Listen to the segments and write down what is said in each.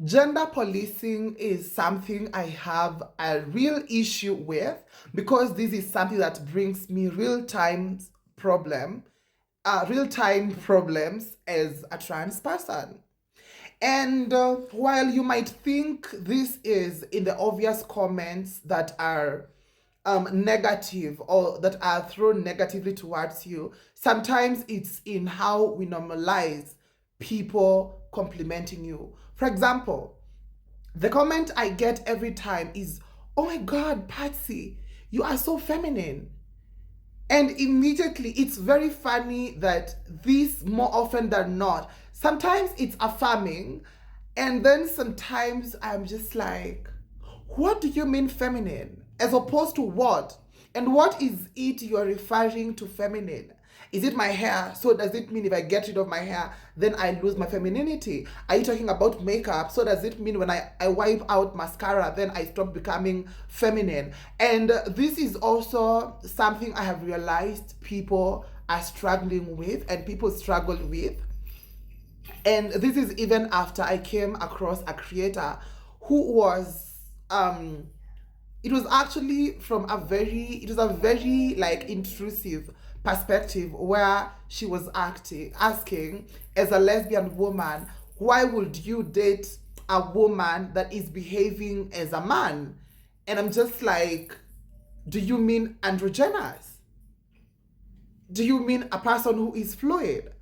Gender policing is something I have a real issue with because this is something that brings me real time problems as a trans person. And while you might think this is in the obvious comments that are negative or that are thrown negatively towards you, sometimes it's in how we normalize people complimenting you. For example, the comment I get every time is, "Oh my God, Patsy, you are so feminine." And immediately, it's very funny that this, more often than not, sometimes it's affirming, and then sometimes I'm just like, what do you mean feminine? As opposed to what? And what is it you're referring to feminine? Is it my hair? So does it mean if I get rid of my hair, then I lose my femininity? Are you talking about makeup? So does it mean when I wipe out mascara, then I stop becoming feminine? And this is also something I have realized people are struggling with and people struggle with. And this is even after I came across a creator who was it was actually from a very like intrusive perspective where she was asking, as a lesbian woman, why would you date a woman that is behaving as a man? And I'm just like, do you mean androgynous? Do you mean a person who is fluid?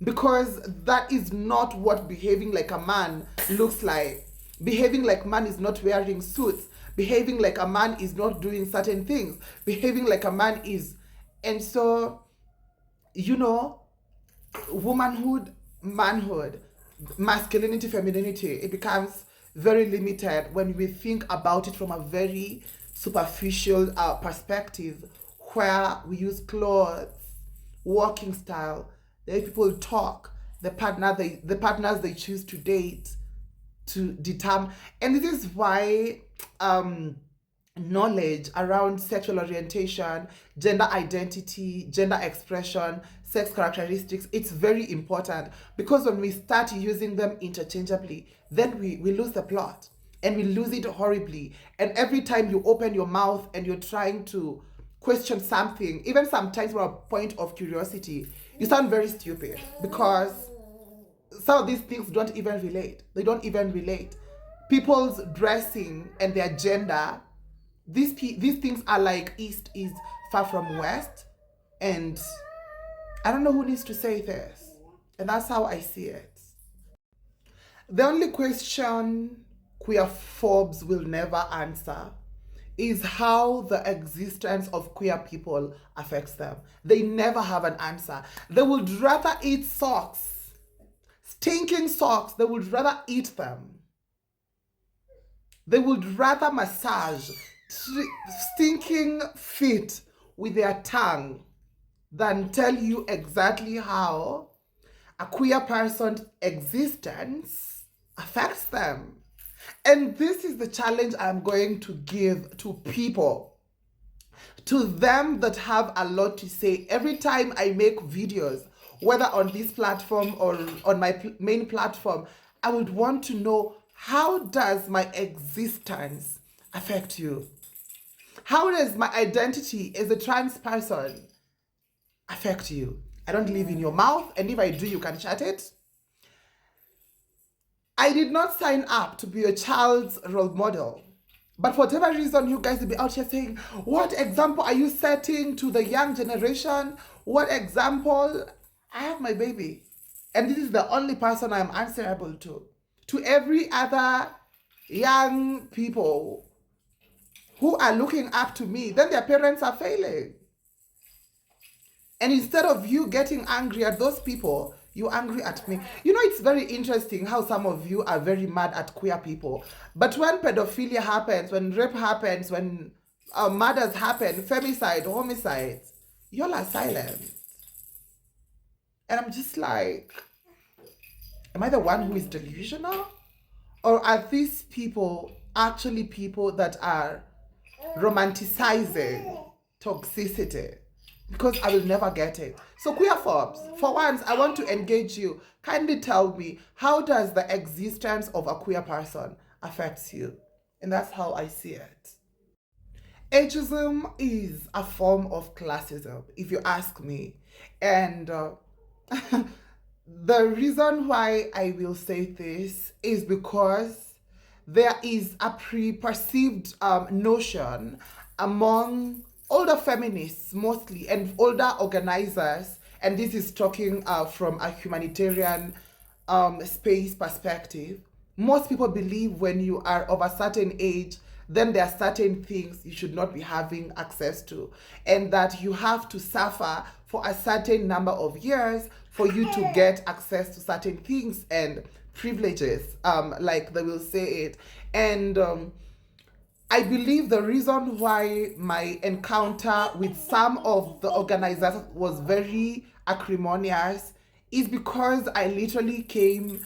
Because that is not what behaving like a man looks like. Behaving like a man is not wearing suits. Behaving like a man is not doing certain things. Behaving like a man is. And so, womanhood, manhood, masculinity, femininity, it becomes very limited when we think about it from a very superficial perspective where we use clothes, walking style, the way people talk, the partners they choose to date to determine. And this is why knowledge around sexual orientation, gender identity, gender expression, sex characteristics, it's very important, because when we start using them interchangeably, then we lose the plot and we lose it horribly. And every time you open your mouth and you're trying to question something, even sometimes from a point of curiosity, you sound very stupid because some of these things don't even relate. They don't even relate. People's dressing and their gender, these things are like East is far from West, and I don't know who needs to say this, and that's how I see it. The only question queer phobes will never answer is how the existence of queer people affects them. They never have an answer. They would rather eat socks, stinking socks, they would rather eat them. They would rather massage stinking feet with their tongue than tell you exactly how a queer person's existence affects them. And this is the challenge I'm going to give to people, to them that have a lot to say. Every time I make videos, whether on this platform or on my main platform, I would want to know, how does my existence affect you? How does my identity as a trans person affect you? I don't live in your mouth, and if I do, you can shut it. I did not sign up to be a child's role model. But for whatever reason, you guys will be out here saying, what example are you setting to the young generation? What example? I have my baby. And this is the only person I'm answerable to. To every other young people who are looking up to me, then their parents are failing. And instead of you getting angry at those people, you're angry at me. It's very interesting how some of you are very mad at queer people. But when pedophilia happens, when rape happens, when murders happen, femicide, homicides, y'all are silent. And I'm just like, am I the one who is delusional? Or are these people actually people that are romanticizing toxicity? because I will never get it. So queer phobes, for once, I want to engage you. Kindly tell me, how does the existence of a queer person affect you? And that's how I see it. Ageism is a form of classism, if you ask me. And the reason why I will say this is because there is a pre-perceived notion among older feminists mostly and older organizers, and this is talking from a humanitarian space perspective. Most people believe when you are of a certain age, then there are certain things you should not be having access to, and that you have to suffer for a certain number of years for you to get access to certain things and privileges, like they will say it. And I believe the reason why my encounter with some of the organizers was very acrimonious is because I literally came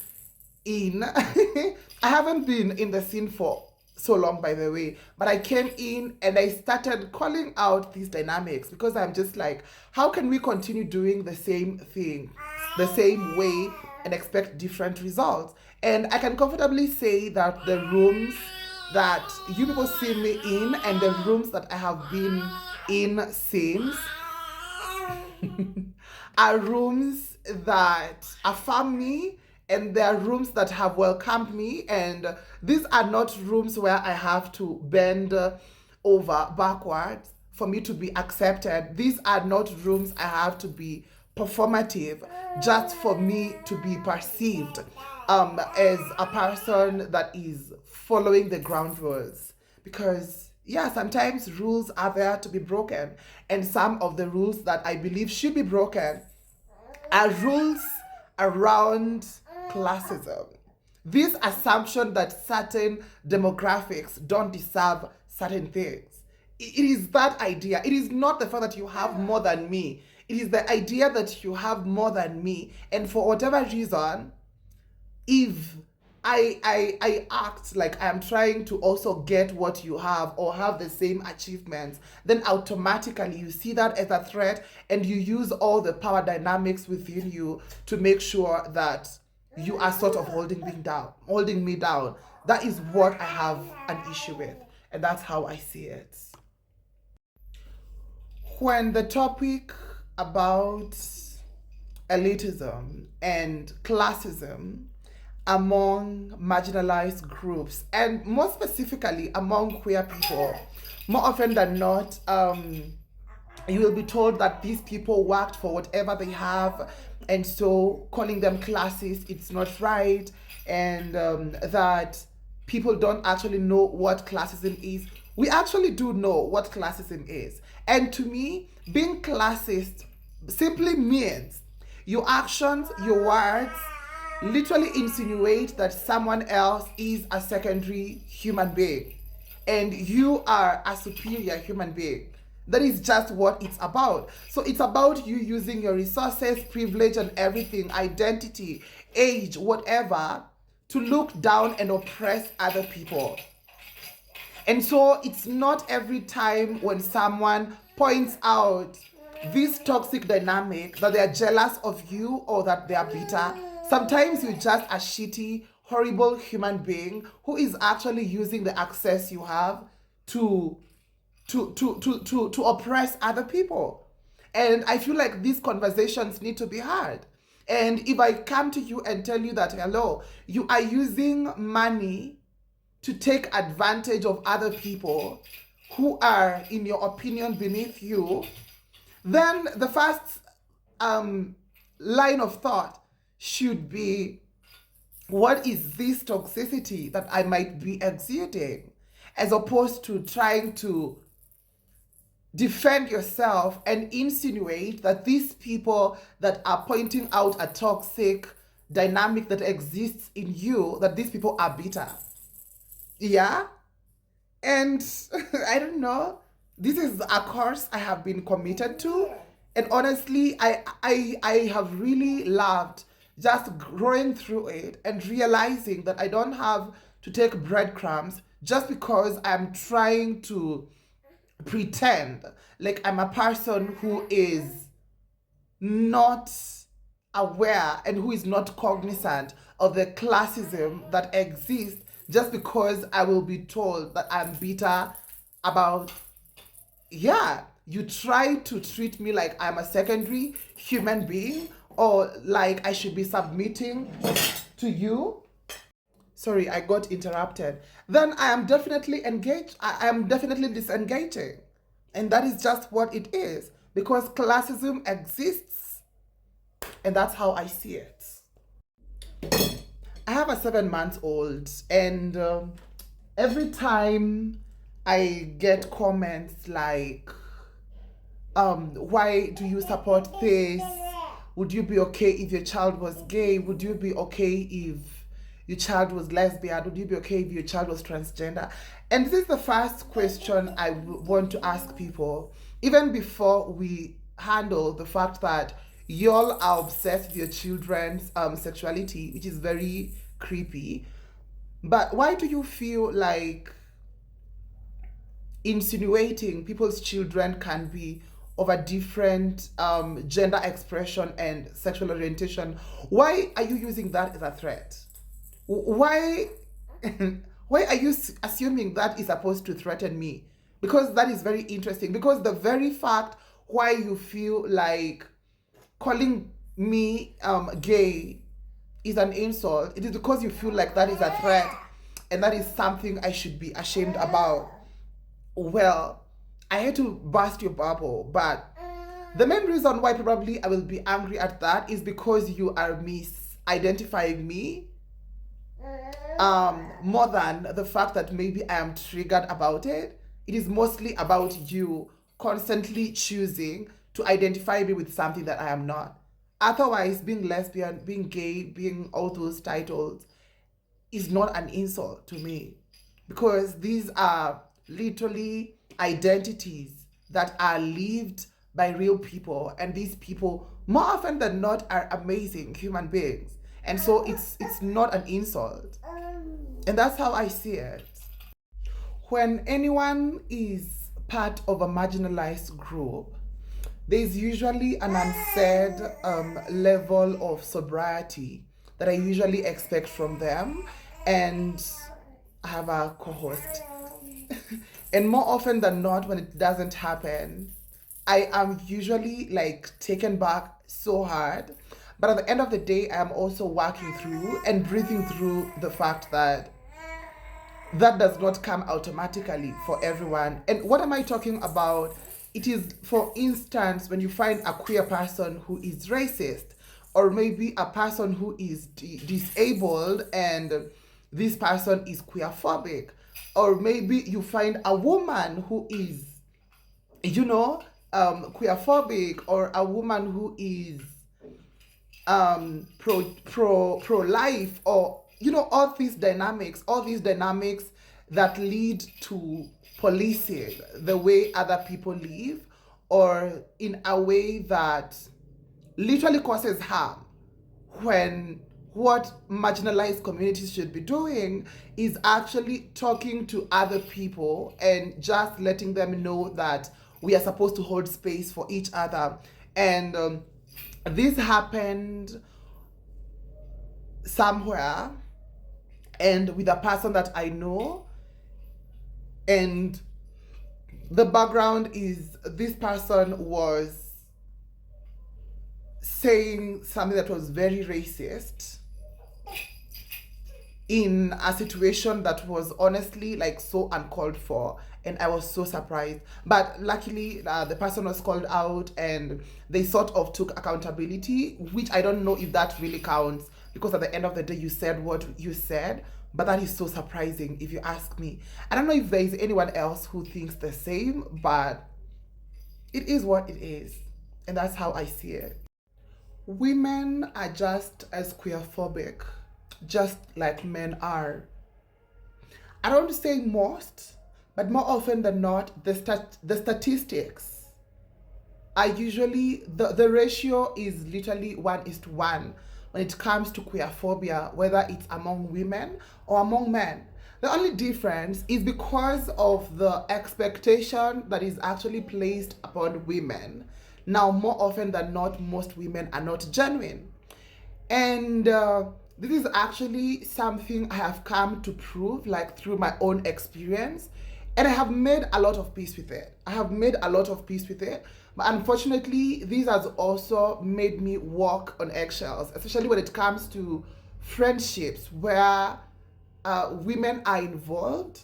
in. I haven't been in the scene for so long, by the way, but I came in and I started calling out these dynamics because I'm just like, how can we continue doing the same thing the same way and expect different results? And I can comfortably say that the rooms that you people see me in and the rooms that I have been in since are rooms that affirm me, and there are rooms that have welcomed me, and these are not rooms where I have to bend over backwards for me to be accepted. These are not rooms I have to be performative just for me to be perceived as a person that is following the ground rules. Because yeah, sometimes rules are there to be broken, and some of the rules that I believe should be broken are rules around classism. This assumption that certain demographics don't deserve certain things. It is that idea. It is not the fact that you have more than me. It is the idea that you have more than me. And for whatever reason, if I act like I'm trying to also get what you have or have the same achievements, then automatically you see that as a threat and you use all the power dynamics within you to make sure that you are sort of holding me down. That is what I have an issue with, and that's how I see it. When the topic about elitism and classism among marginalized groups, and more specifically among queer people, more often than not, you will be told that these people worked for whatever they have, and so calling them classist, it's not right, and that people don't actually know what classism is. We actually do know what classism is. And to me, being classist simply means your actions, your words, literally insinuate that someone else is a secondary human being and you are a superior human being. That is just what it's about. So it's about you using your resources, privilege, and everything, identity, age, whatever, to look down and oppress other people. And so it's not every time when someone points out this toxic dynamic that they are jealous of you or that they are bitter. Sometimes you're just a shitty, horrible human being who is actually using the access you have to oppress other people. And I feel like these conversations need to be had. And if I come to you and tell you that, hello, you are using money to take advantage of other people who are, in your opinion, beneath you, then the first line of thought should be, what is this toxicity that I might be exuding? As opposed to trying to defend yourself and insinuate that these people that are pointing out a toxic dynamic that exists in you, that these people are bitter. Yeah? And I don't know. This is a course I have been committed to. And honestly, I have really loved just growing through it and realizing that I don't have to take breadcrumbs just because I'm trying to pretend like I'm a person who is not aware and who is not cognizant of the classism that exists just because I will be told that I'm bitter about, yeah, you try to treat me like I'm a secondary human being or like I should be submitting to you. Sorry, I got interrupted. Then I am definitely engaged. I am definitely disengaging. And that is just what it is because classism exists. And that's how I see it. I have a 7-month-old, and every time I get comments like, why do you support this? Would you be okay if your child was gay? Would you be okay if your child was lesbian? Would you be okay if your child was transgender? And this is the first question I want to ask people, even before we handle the fact that y'all are obsessed with your children's sexuality, which is very creepy. But why do you feel like insinuating people's children can be of a different gender expression and sexual orientation? Why are you using that as a threat? Why why are you assuming that is supposed to threaten me? Because that is very interesting, because the very fact why you feel like calling me gay is an insult, it is because you feel like that is a threat and that is something I should be ashamed about. Well, I hate to burst your bubble, but the main reason why probably I will be angry at that is because you are misidentifying me more than the fact that maybe I am triggered about it. It is mostly about you constantly choosing to identify me with something that I am not. Otherwise, being lesbian, being gay, being all those titles is not an insult to me, because these are literally identities that are lived by real people, and these people more often than not are amazing human beings, and so it's not an insult. And that's how I see it. When anyone is part of a marginalized group, there's usually an unsaid level of sobriety that I usually expect from them. And I have a co-host. And more often than not, when it doesn't happen, I am usually like taken back so hard. But at the end of the day, I am also working through and breathing through the fact that that does not come automatically for everyone. And what am I talking about? It is, for instance, when you find a queer person who is racist, or maybe a person who is disabled and this person is queerphobic, or maybe you find a woman who is, queerphobic, or a woman who is pro life, or all these dynamics that lead to policing the way other people live, or in a way that literally causes harm, when what marginalized communities should be doing is actually talking to other people and just letting them know that we are supposed to hold space for each other. And this happened somewhere and with a person that I know, and the background is this person was saying something that was very racist in a situation that was honestly like so uncalled for, and I was so surprised. But luckily the person was called out and they sort of took accountability, which I don't know if that really counts, because at the end of the day you said what you said. But that is so surprising if you ask me. I don't know if there is anyone else who thinks the same, but it is what it is, and that's how I see it. Women are just as queerphobic, just like men are. I don't say most, but more often than not, the statistics are usually, the ratio is literally 1:1 when it comes to queerphobia, whether it's among women or among men. The only difference is because of the expectation that is actually placed upon women. Now, more often than not, most women are not genuine. And this is actually something I have come to prove, like through my own experience. And I have made a lot of peace with it. I have made a lot of peace with it. But unfortunately, this has also made me walk on eggshells, especially when it comes to friendships where women are involved.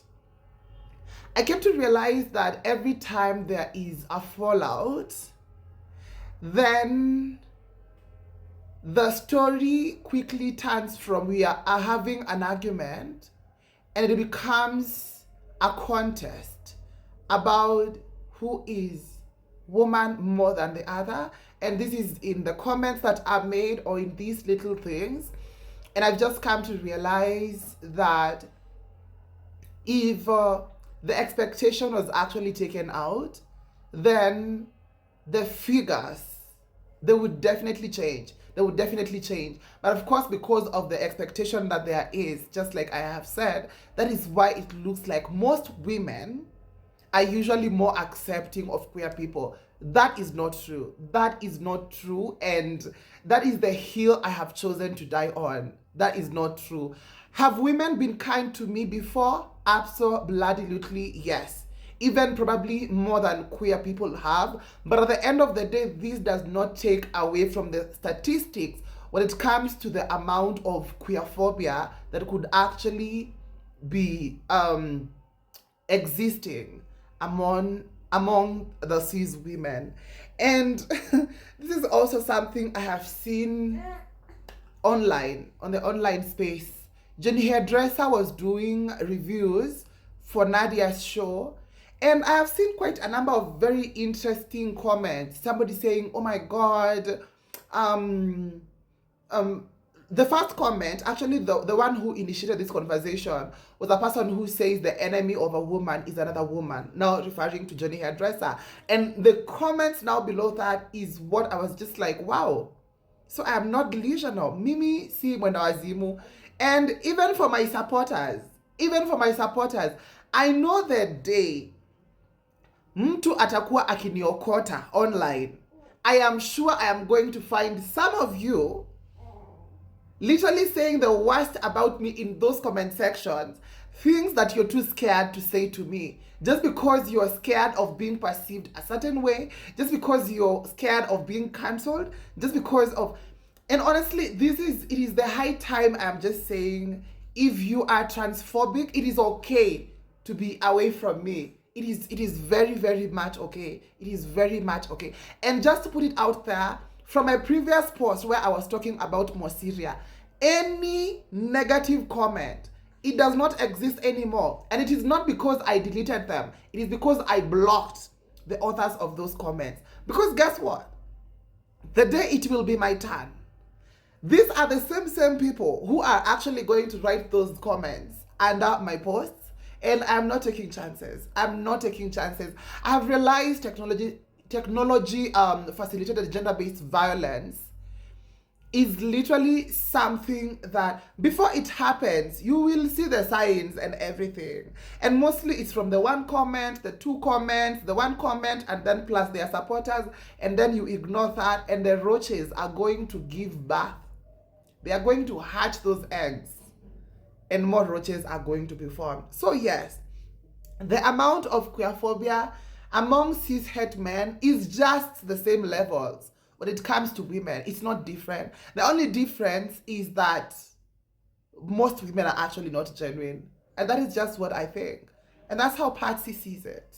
I came to realize that every time there is a fallout, then the story quickly turns from we are having an argument and it becomes a contest about who is woman more than the other. And this is in the comments that are made or in these little things. And I've just come to realize that if the expectation was actually taken out, then the figures, they would definitely change. They would definitely change. But of course, because of the expectation that there is, just like I have said, that is why it looks like most women are usually more accepting of queer people. That is not true. That is not true. And that is the hill I have chosen to die on. That is not true. Have women been kind to me before? Absolutely, yes. Even probably more than queer people have. But at the end of the day, this does not take away from the statistics when it comes to the amount of queerphobia that could actually be existing among the cis women. And this is also something I have seen online, on the online space. Jenny Hairdresser was doing reviews for Nadia's show, and I have seen quite a number of very interesting comments. Somebody saying, oh my god, the first comment, actually the one who initiated this conversation, was a person who says the enemy of a woman is another woman, now referring to Johnny Hairdresser. And the comments now below that is what I was just like, wow. So I am not delusional. Mimi si mwenda wazimu. And even for my supporters, I know the day mtu atakuwa akiniokota online, I am sure I am going to find some of you literally saying the worst about me in those comment sections, things that you're too scared to say to me, just because you're scared of being perceived a certain way, just because you're scared of being cancelled, just because of... And honestly, it is the high time. I'm just saying, if you are transphobic, it is okay to be away from me. It is very, very much okay. It is very much okay. And just to put it out there, from my previous post where I was talking about Mosiria, any negative comment, it does not exist anymore. And it is not because I deleted them. It is because I blocked the authors of those comments. Because guess what? The day it will be my turn, these are the same people who are actually going to write those comments under my posts. And I'm not taking chances. I'm not taking chances. I have realized technology facilitated gender-based violence is literally something that before it happens, you will see the signs and everything. And mostly it's from the one comment, the two comments, the one comment, and then plus their supporters, and then you ignore that, and the roaches are going to give birth. They are going to hatch those eggs, and more roaches are going to be formed. So yes, the amount of queerphobia among cis-het men is just the same levels. When it comes to women, it's not different. The only difference is that most women are actually not genuine. And that is just what I think. And that's how Patsy sees it.